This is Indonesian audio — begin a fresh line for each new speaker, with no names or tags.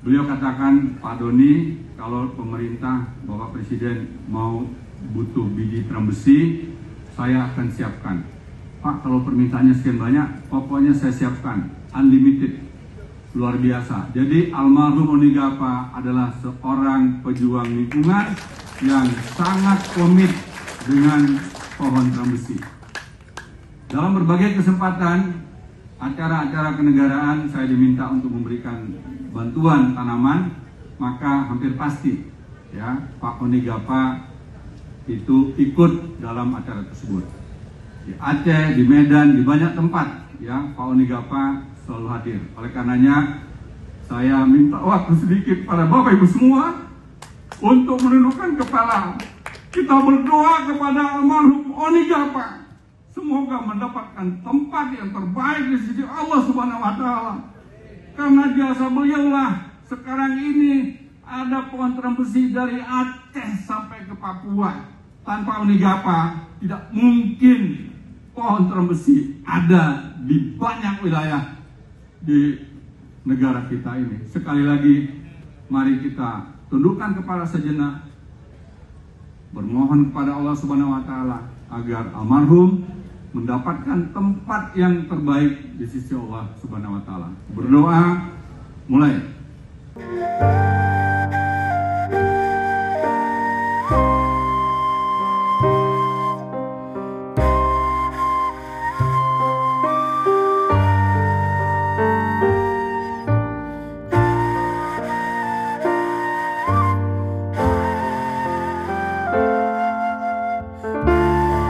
Beliau katakan, Pak Doni, kalau pemerintah, Bapak Presiden mau butuh biji terang besi, saya akan siapkan. Pak, kalau permintaannya sekian banyak, pokoknya saya siapkan, unlimited, luar biasa. Jadi almarhum Oni Gapa adalah seorang pejuang lingkungan yang sangat komit dengan pohon terang besi. Dalam berbagai kesempatan, acara-acara kenegaraan saya diminta untuk memberikan bantuan tanaman, maka hampir pasti ya Pak Oni Gapa itu ikut dalam acara tersebut. Di Aceh, di Medan, di banyak tempat ya Pak Oni Gapa selalu hadir. Oleh karenanya saya minta waktu sedikit pada Bapak Ibu semua untuk menundukkan kepala. Kita berdoa kepada almarhum Oni Gapa. Semoga mendapatkan tempat yang terbaik di sisi Allah Subhanahu wa Ta'ala. Karena jasa beliaulah sekarang ini ada pohon terang besi dari Aceh sampai ke Papua. Tanpa Oni Gapa tidak mungkin pohon terang besi ada di banyak wilayah di negara kita ini. Sekali lagi, mari kita tundukkan kepala sejenak, bermohon kepada Allah Subhanahu wa Ta'ala agar almarhum mendapatkan tempat yang terbaik di sisi Allah Subhanahu wa Ta'ala. Berdoa mulai.